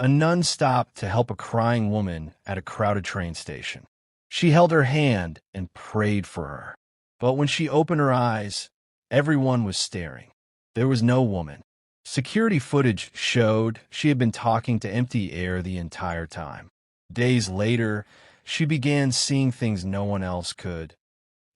A nun stopped to help a crying woman at a crowded train station. She held her hand and prayed for her. But when she opened her eyes, everyone was staring. There was no woman. Security footage showed she had been talking to empty air the entire time. Days later, she began seeing things no one else could,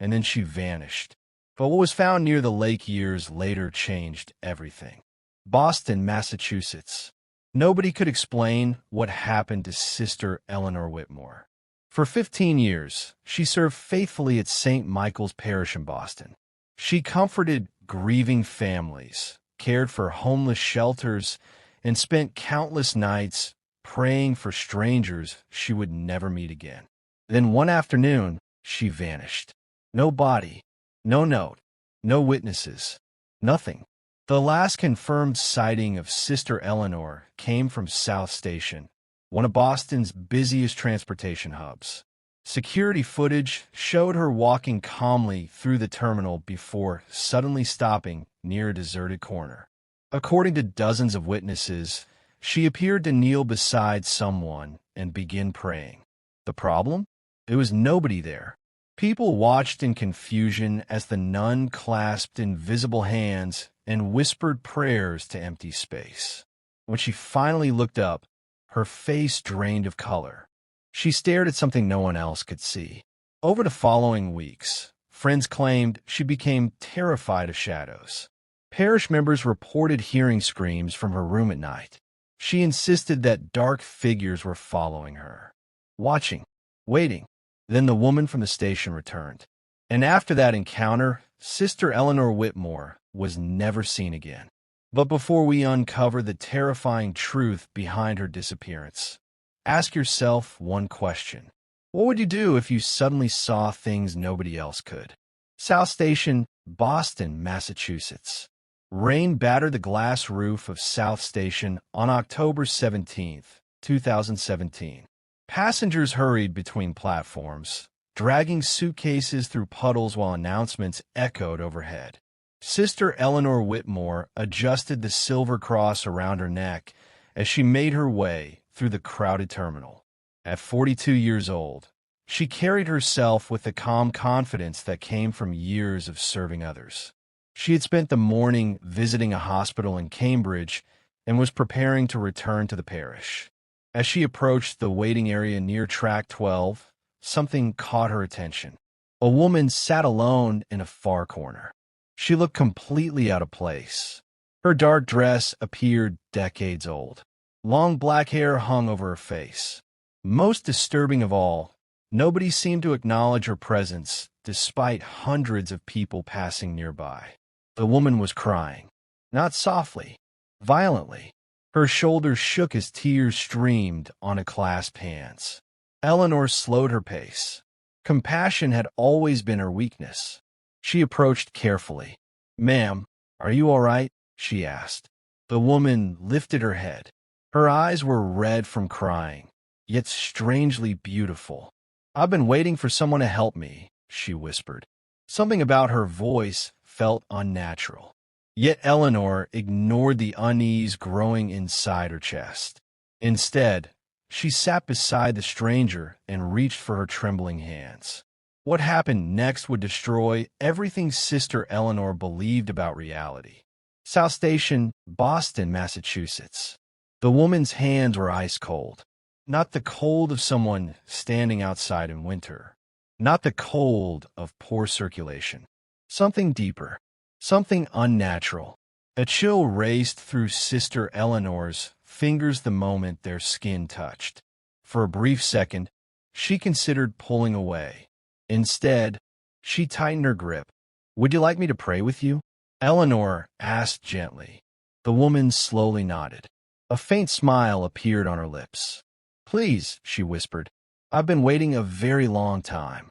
and then she vanished. But what was found near the lake years later changed everything. Boston, Massachusetts. Nobody could explain what happened to Sister Eleanor Whitmore. For 15 years, she served faithfully at St. Michael's Parish in Boston. She comforted grieving families, cared for homeless shelters, and spent countless nights praying for strangers she would never meet again. Then one afternoon, she vanished. No body, no note, no witnesses, nothing. The last confirmed sighting of Sister Eleanor came from South Station, one of Boston's busiest transportation hubs. Security footage showed her walking calmly through the terminal before suddenly stopping near a deserted corner. According to dozens of witnesses, she appeared to kneel beside someone and begin praying. The problem? There was nobody there. People watched in confusion as the nun clasped invisible hands and whispered prayers to empty space. When she finally looked up, her face drained of color. She stared at something no one else could see. Over the following weeks, friends claimed she became terrified of shadows. Parish members reported hearing screams from her room at night. She insisted that dark figures were following her, watching, waiting. Then the woman from the station returned. And after that encounter, Sister Eleanor Whitmore was never seen again. But before we uncover the terrifying truth behind her disappearance, ask yourself one question. What would you do if you suddenly saw things nobody else could? South Station, Boston, Massachusetts. Rain battered the glass roof of South Station on October 17, 2017. Passengers hurried between platforms, dragging suitcases through puddles while announcements echoed overhead. Sister Eleanor Whitmore adjusted the silver cross around her neck as she made her way through the crowded terminal. At 42 years old, she carried herself with the calm confidence that came from years of serving others. She had spent the morning visiting a hospital in Cambridge and was preparing to return to the parish. As she approached the waiting area near Track 12, something caught her attention. A woman sat alone in a far corner. She looked completely out of place. Her dark dress appeared decades old. Long black hair hung over her face. Most disturbing of all, nobody seemed to acknowledge her presence despite hundreds of people passing nearby. The woman was crying, not softly, violently. Her shoulders shook as tears streamed on her clasped hands. Eleanor slowed her pace. Compassion had always been her weakness. She approached carefully. "Ma'am, are you all right?" she asked. The woman lifted her head. Her eyes were red from crying, yet strangely beautiful. "I've been waiting for someone to help me," she whispered. Something about her voice felt unnatural. Yet Eleanor ignored the unease growing inside her chest. Instead, she sat beside the stranger and reached for her trembling hands. What happened next would destroy everything Sister Eleanor believed about reality. South Station, Boston, Massachusetts. The woman's hands were ice cold. Not the cold of someone standing outside in winter. Not the cold of poor circulation. Something deeper. Something unnatural. A chill raced through Sister Eleanor's fingers the moment their skin touched. For a brief second, she considered pulling away. Instead, she tightened her grip. "Would you like me to pray with you?" Eleanor asked gently. The woman slowly nodded. A faint smile appeared on her lips. "Please," she whispered. "I've been waiting a very long time."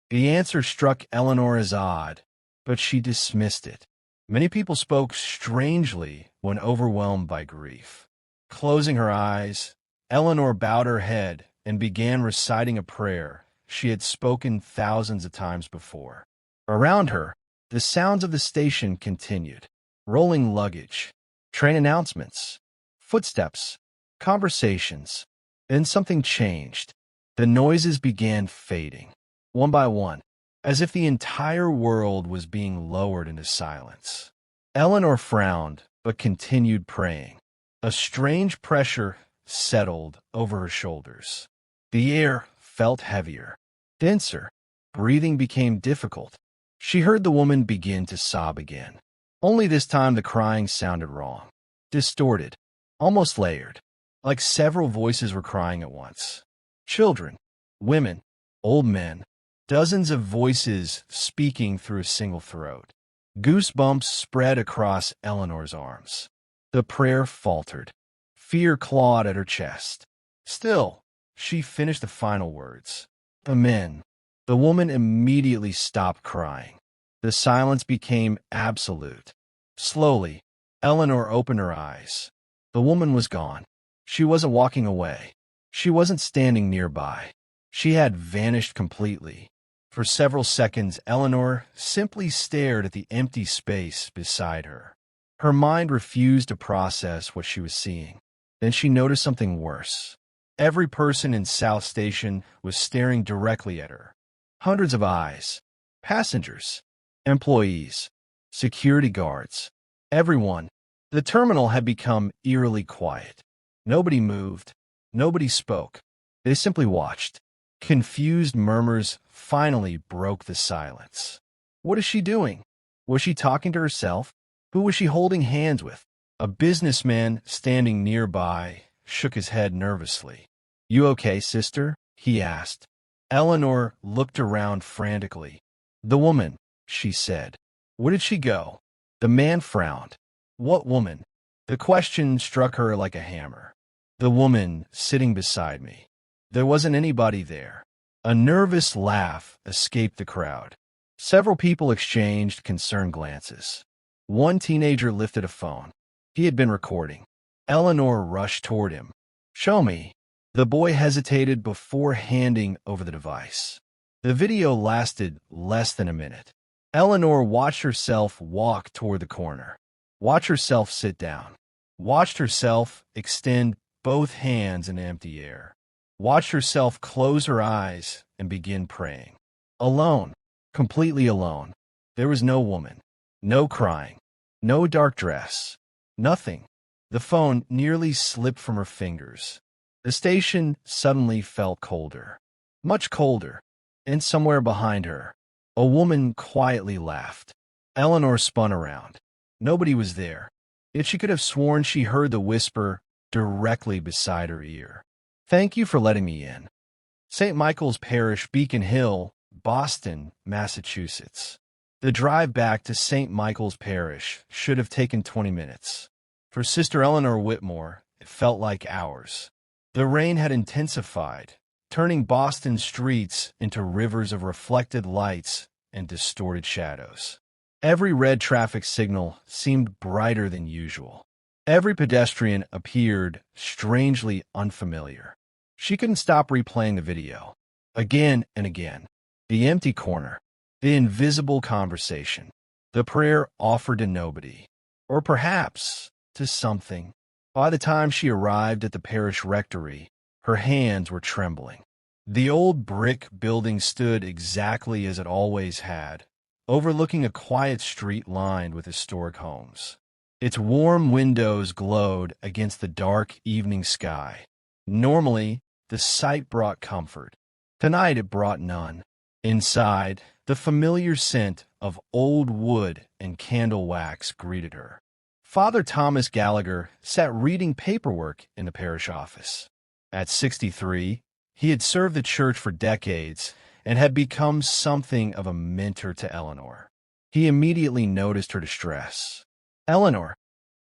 The answer struck Eleanor as odd, but she dismissed it. Many people spoke strangely when overwhelmed by grief. Closing her eyes, Eleanor bowed her head and began reciting a prayer she had spoken thousands of times before. Around her, the sounds of the station continued. Rolling luggage, train announcements, footsteps, conversations. Then something changed. The noises began fading, one by one, as if the entire world was being lowered into silence. Eleanor frowned, but continued praying. A strange pressure settled over her shoulders. The air felt heavier, denser. Breathing became difficult. She heard the woman begin to sob again. Only this time the crying sounded wrong, distorted, almost layered, like several voices were crying at once. Children, women, old men, dozens of voices speaking through a single throat. Goosebumps spread across Eleanor's arms. The prayer faltered. Fear clawed at her chest. Still, she finished the final words. Amen. The woman immediately stopped crying. The silence became absolute. Slowly, Eleanor opened her eyes. The woman was gone. She wasn't walking away. She wasn't standing nearby. She had vanished completely. For several seconds, Eleanor simply stared at the empty space beside her. Her mind refused to process what she was seeing. Then she noticed something worse. Every person in South Station was staring directly at her. Hundreds of eyes. Passengers. Employees. Security guards. Everyone. The terminal had become eerily quiet. Nobody moved. Nobody spoke. They simply watched. Confused murmurs finally broke the silence. What is she doing? Was she talking to herself? Who was she holding hands with? A businessman standing nearby shook his head nervously. You okay, sister? He asked. Eleanor looked around frantically. The woman, she said. Where did she go? The man frowned. What woman? The question struck her like a hammer. The woman sitting beside me. There wasn't anybody there. A nervous laugh escaped the crowd. Several people exchanged concerned glances. One teenager lifted a phone. He had been recording. Eleanor rushed toward him. Show me. The boy hesitated before handing over the device. The video lasted less than a minute. Eleanor watched herself walk toward the corner. Watched herself sit down. Watched herself extend both hands in empty air. Watched herself close her eyes and begin praying. Alone, completely alone. There was no woman, no crying, no dark dress, nothing. The phone nearly slipped from her fingers. The station suddenly felt colder, much colder, and somewhere behind her, a woman quietly laughed. Eleanor spun around. Nobody was there, yet she could have sworn she heard the whisper directly beside her ear. Thank you for letting me in. St. Michael's Parish, Beacon Hill, Boston, Massachusetts. The drive back to St. Michael's Parish should have taken 20 minutes. For Sister Eleanor Whitmore, it felt like hours. The rain had intensified, turning Boston streets into rivers of reflected lights and distorted shadows. Every red traffic signal seemed brighter than usual. Every pedestrian appeared strangely unfamiliar. She couldn't stop replaying the video. Again and again. The empty corner. The invisible conversation. The prayer offered to nobody. Or perhaps to something. By the time she arrived at the parish rectory, her hands were trembling. The old brick building stood exactly as it always had, overlooking a quiet street lined with historic homes. Its warm windows glowed against the dark evening sky. Normally, the sight brought comfort. Tonight it brought none. Inside, the familiar scent of old wood and candle wax greeted her. Father Thomas Gallagher sat reading paperwork in the parish office. At 63, he had served the church for decades and had become something of a mentor to Eleanor. He immediately noticed her distress. Eleanor,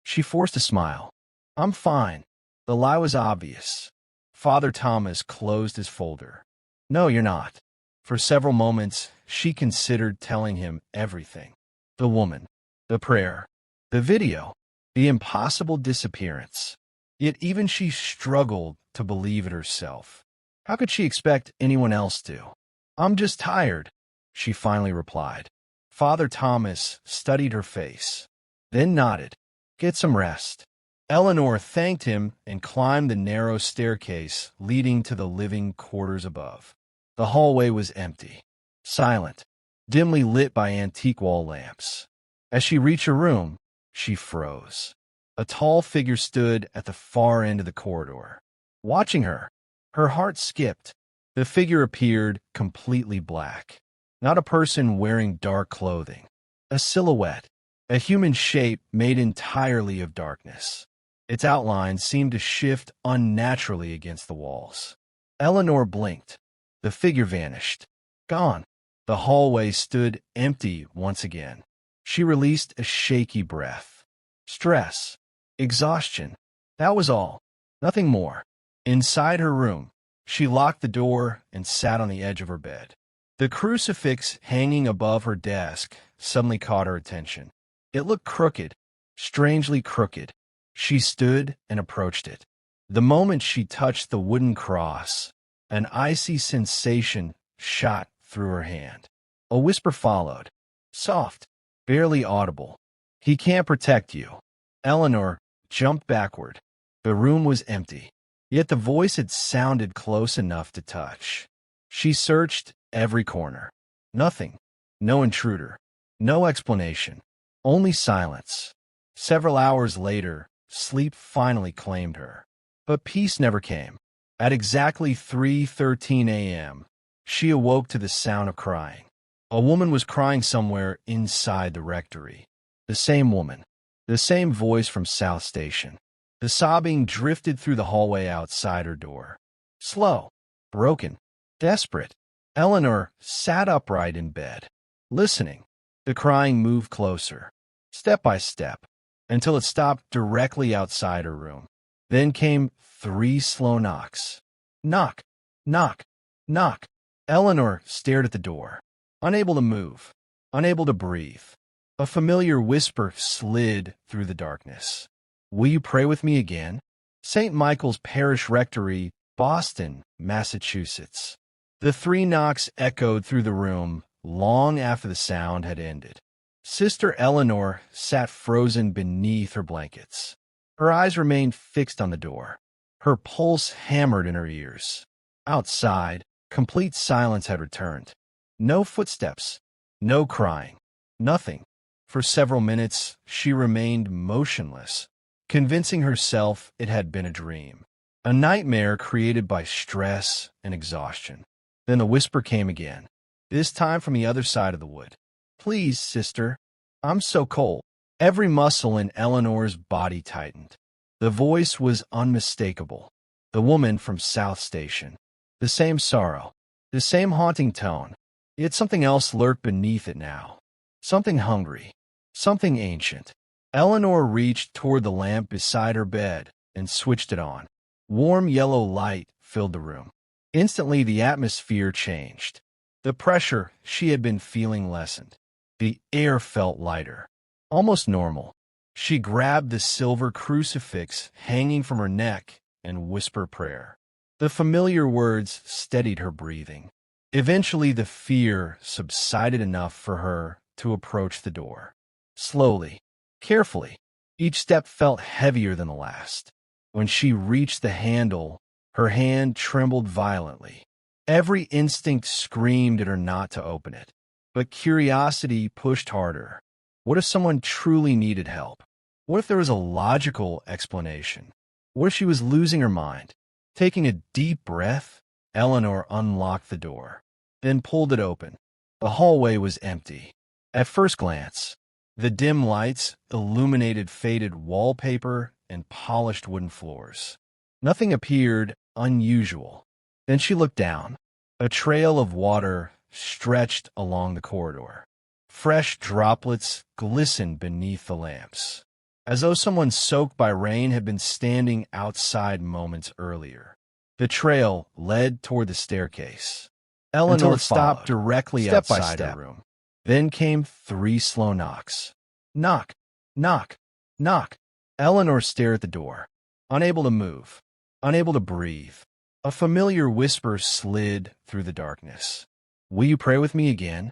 she forced a smile. I'm fine. The lie was obvious. Father Thomas closed his folder. No, you're not. For several moments, she considered telling him everything. The woman, the prayer, the video, the impossible disappearance. Yet even she struggled to believe it herself. How could she expect anyone else to? I'm just tired, she finally replied. Father Thomas studied her face, then nodded. Get some rest. Eleanor thanked him and climbed the narrow staircase leading to the living quarters above. The hallway was empty, silent, dimly lit by antique wall lamps. As she reached her room, she froze. A tall figure stood at the far end of the corridor. Watching her, her heart skipped. The figure appeared completely black. Not a person wearing dark clothing. A silhouette, a human shape made entirely of darkness. Its outline seemed to shift unnaturally against the walls. Eleanor blinked. The figure vanished. Gone. The hallway stood empty once again. She released a shaky breath. Stress. Exhaustion. That was all. Nothing more. Inside her room, she locked the door and sat on the edge of her bed. The crucifix hanging above her desk suddenly caught her attention. It looked crooked, strangely crooked. She stood and approached it. The moment she touched the wooden cross, an icy sensation shot through her hand. A whisper followed, soft, barely audible. "He can't protect you." Eleanor jumped backward. The room was empty, yet the voice had sounded close enough to touch. She searched every corner. Nothing. No intruder. No explanation. Only silence. Several hours later, sleep finally claimed her. But peace never came. At exactly 3:13 a.m., she awoke to the sound of crying. A woman was crying somewhere inside the rectory. The same woman. The same voice from South Station. The sobbing drifted through the hallway outside her door. Slow, broken, desperate. Eleanor sat upright in bed, listening. The crying moved closer, step by step, until it stopped directly outside her room. Then came 3 slow knocks. Knock, knock, knock. Eleanor stared at the door, unable to move, unable to breathe. A familiar whisper slid through the darkness. "Will you pray with me again?" St. Michael's Parish Rectory, Boston, Massachusetts. The 3 knocks echoed through the room long after the sound had ended. Sister Eleanor sat frozen beneath her blankets. Her eyes remained fixed on the door. Her pulse hammered in her ears. Outside, complete silence had returned. No footsteps, no crying, nothing. For several minutes, she remained motionless, convincing herself it had been a dream, a nightmare created by stress and exhaustion. Then the whisper came again, this time from the other side of the wood. "Please, sister, I'm so cold." Every muscle in Eleanor's body tightened. The voice was unmistakable. The woman from South Station. The same sorrow, the same haunting tone. Yet something else lurked beneath it now. Something hungry, something ancient. Eleanor reached toward the lamp beside her bed and switched it on. Warm yellow light filled the room. Instantly, the atmosphere changed. The pressure she had been feeling lessened. The air felt lighter, almost normal. She grabbed the silver crucifix hanging from her neck and whispered prayer. The familiar words steadied her breathing. Eventually, the fear subsided enough for her to approach the door. Slowly, carefully, each step felt heavier than the last. When she reached the handle, her hand trembled violently. Every instinct screamed at her not to open it. But curiosity pushed harder. What if someone truly needed help? What if there was a logical explanation? What if she was losing her mind? Taking a deep breath, Eleanor unlocked the door, then pulled it open. The hallway was empty. At first glance, the dim lights illuminated faded wallpaper and polished wooden floors. Nothing appeared unusual. Then she looked down. A trail of water stretched along the corridor. Fresh droplets glistened beneath the lamps, as though someone soaked by rain had been standing outside moments earlier. The trail led toward the staircase. Eleanor stopped directly outside her room. Then came 3 slow knocks. Knock, knock, knock. Eleanor stared at the door, unable to move, unable to breathe. A familiar whisper slid through the darkness. "Will you pray with me again?"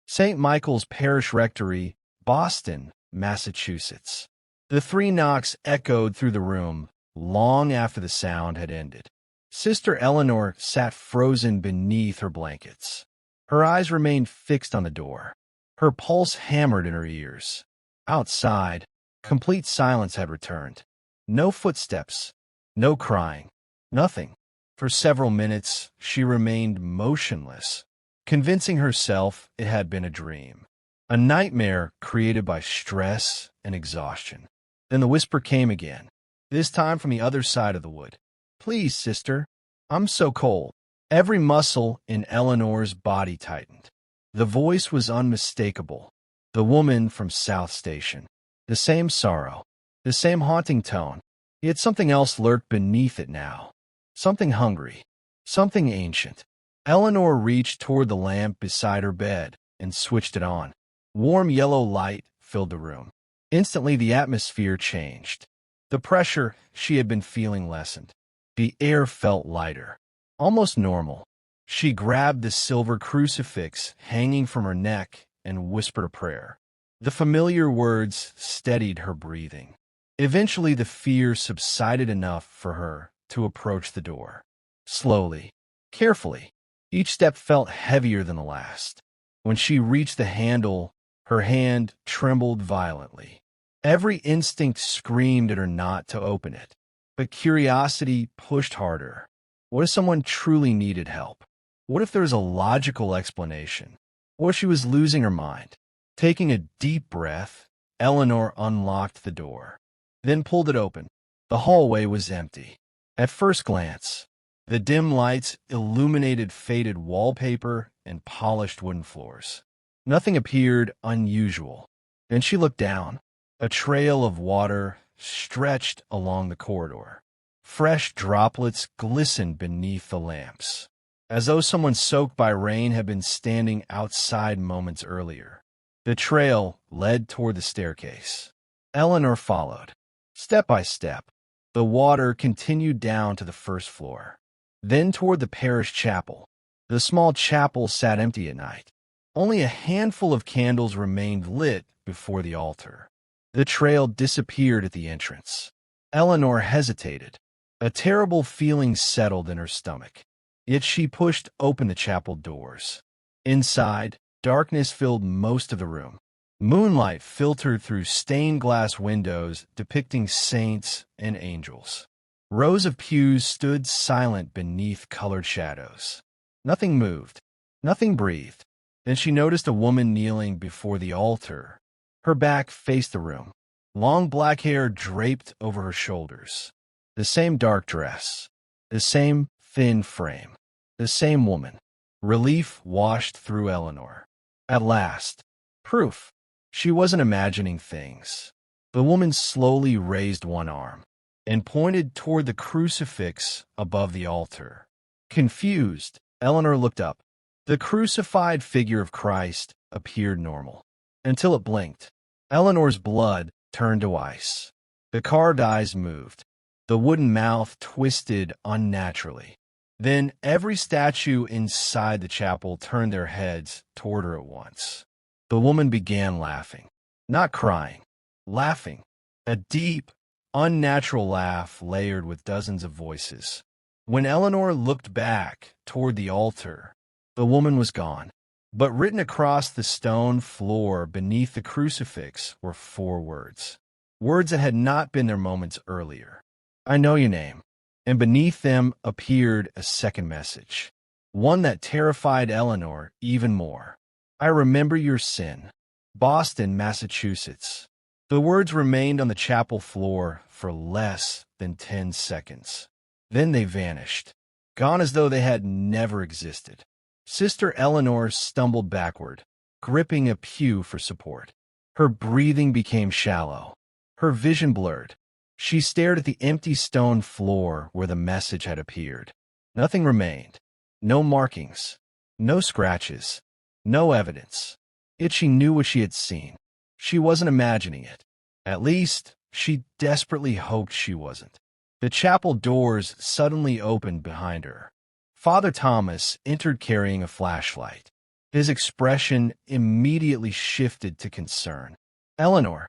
St. Michael's Parish Rectory, Boston, Massachusetts. The three knocks echoed through the room long after the sound had ended. Sister Eleanor sat frozen beneath her blankets. Her eyes remained fixed on the door. Her pulse hammered in her ears. Outside, complete silence had returned. No footsteps, no crying, nothing. For several minutes, she remained motionless, convincing herself it had been a dream, a nightmare created by stress and exhaustion. Then the whisper came again, this time from the other side of the wood. "Please, sister, I'm so cold." Every muscle in Eleanor's body tightened. The voice was unmistakable. The woman from South Station. The same sorrow, the same haunting tone. Yet something else lurked beneath it now. Something hungry, something ancient. Eleanor reached toward the lamp beside her bed and switched it on. Warm yellow light filled the room. Instantly, the atmosphere changed. The pressure she had been feeling lessened. The air felt lighter, almost normal. She grabbed the silver crucifix hanging from her neck and whispered a prayer. The familiar words steadied her breathing. Eventually, the fear subsided enough for her to approach the door. Slowly, carefully, each step felt heavier than the last. When she reached the handle, her hand trembled violently. Every instinct screamed at her not to open it, but curiosity pushed harder. What if someone truly needed help? What if there was a logical explanation? What if she was losing her mind? Taking a deep breath, Eleanor unlocked the door, then pulled it open. The hallway was empty. At first glance, the dim lights illuminated faded wallpaper and polished wooden floors. Nothing appeared unusual. Then she looked down. A trail of water stretched along the corridor. Fresh droplets glistened beneath the lamps, as though someone soaked by rain had been standing outside moments earlier. The trail led toward the staircase. Eleanor followed. Step by step, the water continued down to the first floor, then toward the parish chapel. The small chapel sat empty at night. Only a handful of candles remained lit before the altar. The trail disappeared at the entrance. Eleanor hesitated. A terrible feeling settled in her stomach. Yet she pushed open the chapel doors. Inside, darkness filled most of the room. Moonlight filtered through stained glass windows depicting saints and angels. Rows of pews stood silent beneath colored shadows. Nothing moved. Nothing breathed. Then she noticed a woman kneeling before the altar. Her back faced the room. Long black hair draped over her shoulders. The same dark dress. The same thin frame. The same woman. Relief washed through Eleanor. At last, proof. She wasn't imagining things. The woman slowly raised one arm and pointed toward the crucifix above the altar. Confused, Eleanor looked up. The crucified figure of Christ appeared normal, until it blinked. Eleanor's blood turned to ice. The carved eyes moved. The wooden mouth twisted unnaturally. Then every statue inside the chapel turned their heads toward her at once. The woman began laughing. Not crying. Laughing. A deep, unnatural laugh layered with dozens of voices. When Eleanor looked back toward the altar, the woman was gone. But written across the stone floor beneath the crucifix were 4 words. Words that had not been there moments earlier. "I know your name." And beneath them appeared a second message. One that terrified Eleanor even more. "I remember your sin. Boston, Massachusetts." The words remained on the chapel floor for less than 10 seconds. Then they vanished, gone as though they had never existed. Sister Eleanor stumbled backward, gripping a pew for support. Her breathing became shallow. Her vision blurred. She stared at the empty stone floor where the message had appeared. Nothing remained. No markings. No scratches. No evidence. Yet she knew what she had seen. She wasn't imagining it. At least, she desperately hoped she wasn't. The chapel doors suddenly opened behind her. Father Thomas entered carrying a flashlight. His expression immediately shifted to concern. "Eleanor."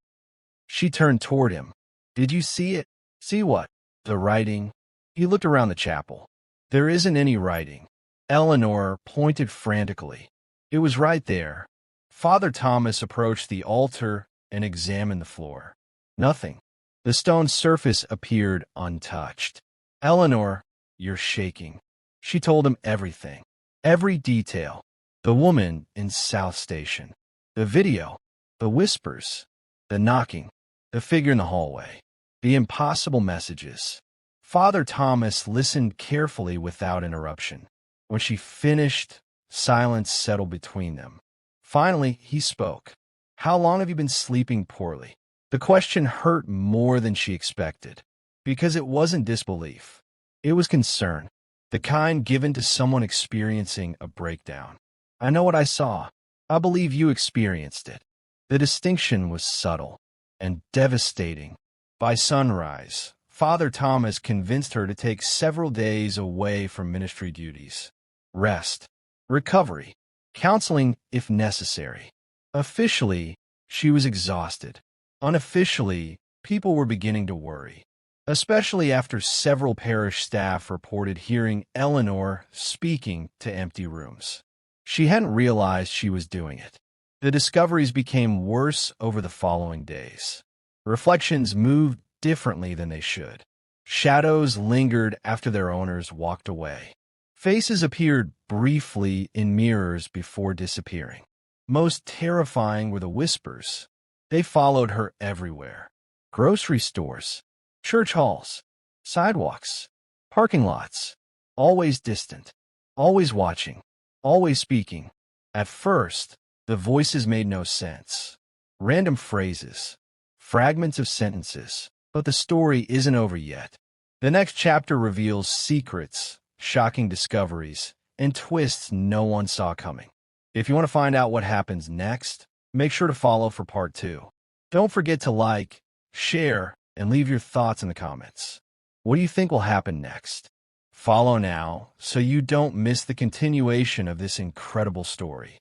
She turned toward him. Did you see it? See what? The writing? He looked around the chapel. There isn't any writing. Eleanor pointed frantically. It was right there. Father Thomas approached the altar and examined the floor. Nothing. The stone surface appeared untouched. Eleanor, you're shaking. She told him everything. Every detail. The woman in South Station. The video. The whispers. The knocking. The figure in the hallway. The impossible messages. Father Thomas listened carefully without interruption. When she finished, silence settled between them. Finally, he spoke. How long have you been sleeping poorly? The question hurt more than she expected, because it wasn't disbelief. It was concern, the kind given to someone experiencing a breakdown. I know what I saw. I believe you experienced it. The distinction was subtle and devastating. By sunrise, Father Thomas convinced her to take several days away from ministry duties. Rest, recovery, counseling if necessary. Officially, she was exhausted. Unofficially, people were beginning to worry, especially after several parish staff reported hearing Eleanor speaking to empty rooms. She hadn't realized she was doing it. The discoveries became worse over the following days. Reflections moved differently than they should. Shadows lingered after their owners walked away. Faces appeared briefly in mirrors before disappearing. Most terrifying were the whispers. They followed her everywhere. Grocery stores, church halls, sidewalks, parking lots. Always distant, always watching, always speaking. At first, the voices made no sense. Random phrases, fragments of sentences. But the story isn't over yet. The next chapter reveals secrets, shocking discoveries, and twists no one saw coming. If you want to find out what happens next, make sure to follow for part 2. Don't forget to like, share, and leave your thoughts in the comments. What do you think will happen next? Follow now so you don't miss the continuation of this incredible story.